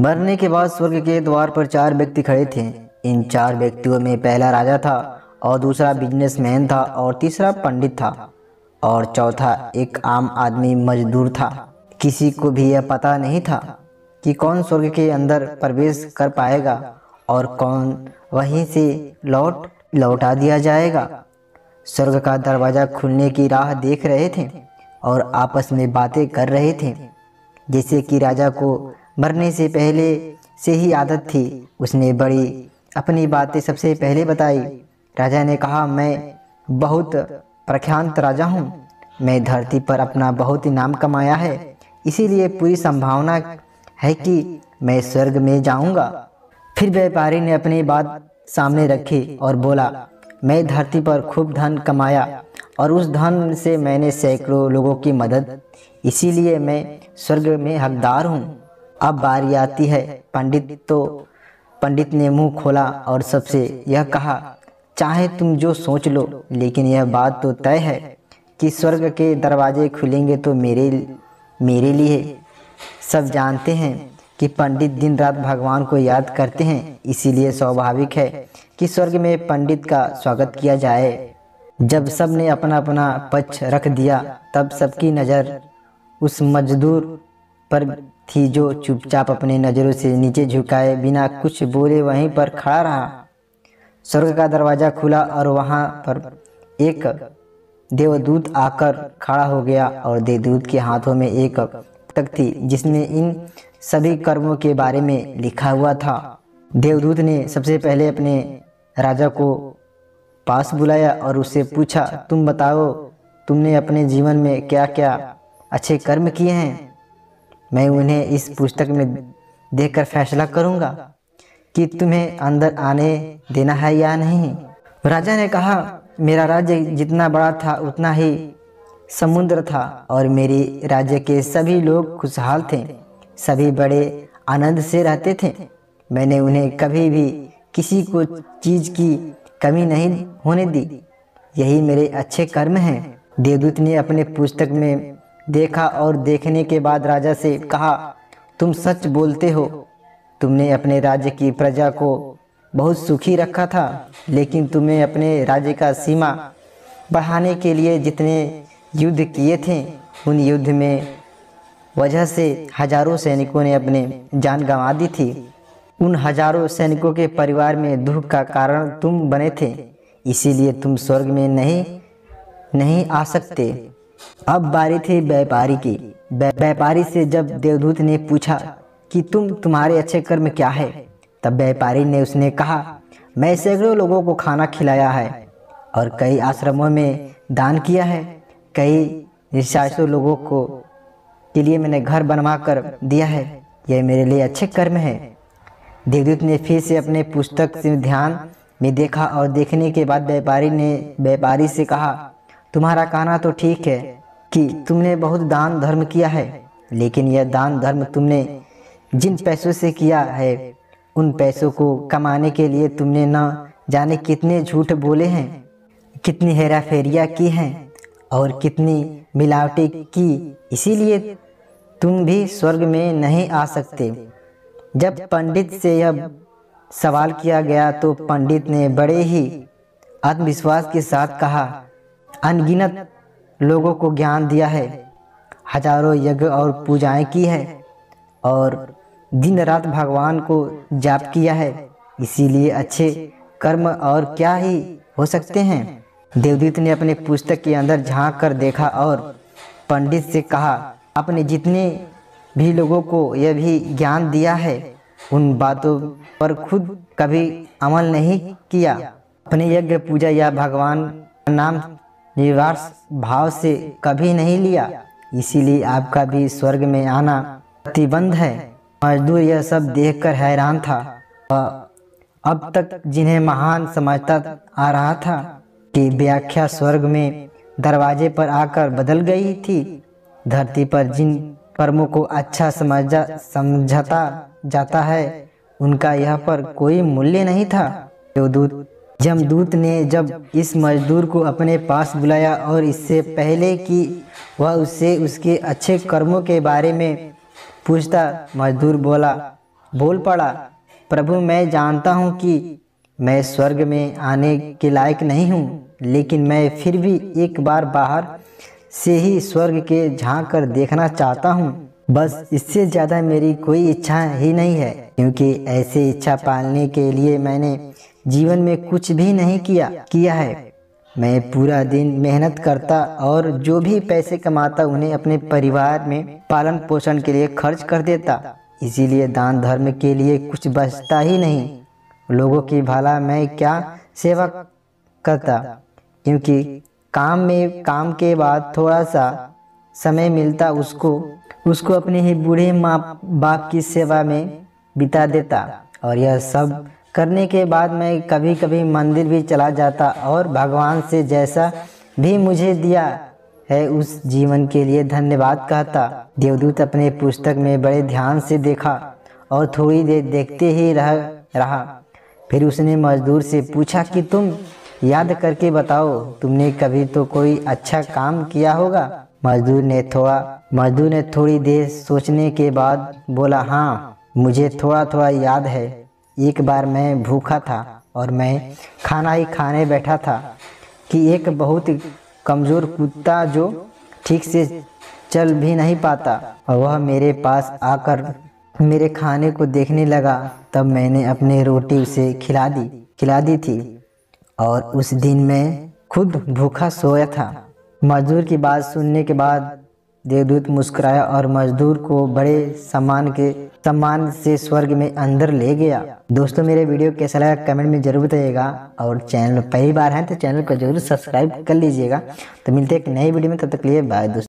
मरने के बाद स्वर्ग के द्वार पर 4 व्यक्ति खड़े थे। इन 4 व्यक्तियों में पहला राजा था और दूसरा बिजनेसमैन था और तीसरा पंडित था और चौथा एक आम आदमी मजदूर था। किसी को भी यह पता नहीं था कि कौन स्वर्ग के अंदर प्रवेश कर पाएगा और कौन वहीं से लौटा दिया जाएगा। स्वर्ग का दरवाजा खुलने की राह देख रहे थे और आपस में बातें कर रहे थे। जैसे कि राजा को मरने से पहले से ही आदत थी, उसने अपनी बातें सबसे पहले बताई। राजा ने कहा, मैं बहुत प्रख्यात राजा हूँ। मैं धरती पर अपना बहुत नाम कमाया है, इसीलिए पूरी संभावना है कि मैं स्वर्ग में जाऊंगा। फिर व्यापारी ने अपनी बात सामने रखी और बोला, मैं धरती पर खूब धन कमाया और उस धन से मैंने सैकड़ों लोगों की मदद, इसीलिए मैं स्वर्ग में हकदार हूँ। अब बारी आती है पंडित ने मुंह खोला और सबसे यह कहा, चाहे तुम जो सोच लो, लेकिन यह बात तो तय है कि स्वर्ग के दरवाजे खुलेंगे तो मेरे लिए। सब जानते हैं कि पंडित दिन रात भगवान को याद करते हैं, इसीलिए स्वाभाविक है कि स्वर्ग में पंडित का स्वागत किया जाए। जब सब ने अपना अपना पक्ष रख दिया, तब सबकी नज़र उस मजदूर पर थी जो चुपचाप अपने नज़रों से नीचे झुकाए बिना कुछ बोले वहीं पर खड़ा रहा। स्वर्ग का दरवाज़ा खुला और वहाँ पर एक देवदूत आकर खड़ा हो गया और देवदूत के हाथों में एक पुस्तक थी जिसमें इन सभी कर्मों के बारे में लिखा हुआ था। देवदूत ने सबसे पहले अपने राजा को पास बुलाया और उससे पूछा, तुम बताओ, तुमने अपने जीवन में क्या क्या अच्छे कर्म किए हैं? मैं उन्हें इस पुस्तक में देखकर फैसला करूंगा कि तुम्हें अंदर आने देना है या नहीं। राजा ने कहा, मेरा राज्य जितना बड़ा था उतना ही समुद्र था और मेरे राज्य के सभी लोग खुशहाल थे, सभी बड़े आनंद से रहते थे। मैंने उन्हें कभी भी किसी को चीज़ की कमी नहीं होने दी। यही मेरे अच्छे कर्म हैं। देवदूत ने अपने पुस्तक में देखा और देखने के बाद राजा से कहा, तुम सच बोलते हो। तुमने अपने राज्य की प्रजा को बहुत सुखी रखा था, लेकिन तुमने अपने राज्य का सीमा बढ़ाने के लिए जितने युद्ध किए थे, उन युद्ध में वजह से हजारों सैनिकों ने अपने जान गंवा दी थी। उन हजारों सैनिकों के परिवार में दुख का कारण तुम बने थे, इसीलिए तुम स्वर्ग में नहीं आ सकते। अब बारी थी व्यापारी की। व्यापारी से जब देवदूत ने पूछा कि तुम्हारे अच्छे कर्म क्या है, तब व्यापारी ने उसने कहा, मैं सैकड़ों लोगों को खाना खिलाया है और कई आश्रमों में दान किया है, कई निराश्रित लोगों के लिए मैंने घर बनवा कर दिया है। यह मेरे लिए अच्छे कर्म है। देवदूत ने फिर से अपने पुस्तक से ध्यान में देखा और देखने के बाद व्यापारी से कहा, तुम्हारा कहना तो ठीक है कि तुमने बहुत दान धर्म किया है, लेकिन यह दान धर्म तुमने जिन पैसों से किया है, उन पैसों को कमाने के लिए तुमने न जाने कितने झूठ बोले हैं, कितनी हेराफेरियाँ की हैं और कितनी मिलावटें की, इसीलिए तुम भी स्वर्ग में नहीं आ सकते। जब पंडित से यह सवाल किया गया तो पंडित ने बड़े ही आत्मविश्वास के साथ कहा, अनगिनत लोगों को ज्ञान दिया है, हजारों यज्ञ और पूजाएं की है और दिन रात भगवान को जाप किया है, इसीलिए अच्छे कर्म और क्या ही हो सकते हैं। देवदूत ने अपने पुस्तक के अंदर झांक कर देखा और पंडित से कहा, आपने जितने भी लोगों को यह भी ज्ञान दिया है, उन बातों पर खुद कभी अमल नहीं किया, अपने यज्ञ पूजा या भगवान का नाम निर्वास भाव से कभी नहीं लिया, इसीलिए आपका भी स्वर्ग में आना प्रतिबंध है। मजदूर यह सब देखकर हैरान था। अब तक जिन्हें महान समझता आ रहा था कि व्याख्या स्वर्ग में दरवाजे पर आकर बदल गई थी। धरती पर जिन कर्मों को अच्छा समझता जाता है, उनका यह पर कोई मूल्य नहीं था। जमदूत ने जब इस मजदूर को अपने पास बुलाया और इससे पहले कि वह उससे उसके अच्छे कर्मों के बारे में पूछता, मजदूर बोला, बोल पड़ा, प्रभु मैं जानता हूँ कि मैं स्वर्ग में आने के लायक नहीं हूँ, लेकिन मैं फिर भी एक बार बाहर से ही स्वर्ग के झांक कर देखना चाहता हूँ। बस इससे ज़्यादा मेरी कोई इच्छा ही नहीं है, क्योंकि ऐसे इच्छा पालने के लिए मैंने जीवन में कुछ भी नहीं किया है। मैं पूरा दिन मेहनत करता और जो भी पैसे कमाता उन्हें अपने परिवार में पालन पोषण के लिए खर्च कर देता। इसीलिए दान धर्म के लिए कुछ बचता ही नहीं। लोगों की भला मैं क्या सेवा करता, क्योंकि काम के बाद थोड़ा सा समय मिलता उसको अपने ही बूढ़े माँ बाप की सेवा में बिता देता। और यह सब करने के बाद मैं कभी कभी मंदिर भी चला जाता और भगवान से जैसा भी मुझे दिया है उस जीवन के लिए धन्यवाद कहता। देवदूत अपने पुस्तक में बड़े ध्यान से देखा और थोड़ी देर देखते ही रहा। फिर उसने मजदूर से पूछा कि तुम याद करके बताओ, तुमने कभी तो कोई अच्छा काम किया होगा। मजदूर ने थोड़ी देर सोचने के बाद बोला, हाँ मुझे थोड़ा थोड़ा याद है। एक बार मैं भूखा था और मैं खाना ही खाने बैठा था कि एक बहुत कमज़ोर कुत्ता जो ठीक से चल भी नहीं पाता, और वह मेरे पास आकर मेरे खाने को देखने लगा। तब मैंने अपनी रोटी उसे खिला दी थी और उस दिन मैं खुद भूखा सोया था। मजदूर की बात सुनने के बाद देवदूत मुस्कुराया और मजदूर को बड़े सम्मान से स्वर्ग में अंदर ले गया। दोस्तों मेरे वीडियो कैसा लगा कमेंट में जरूर बताइएगा, और चैनल पहली बार है तो चैनल को जरूर सब्सक्राइब कर लीजिएगा। तो मिलते हैं एक नई वीडियो में, तब तक के लिए बाय दोस्तों।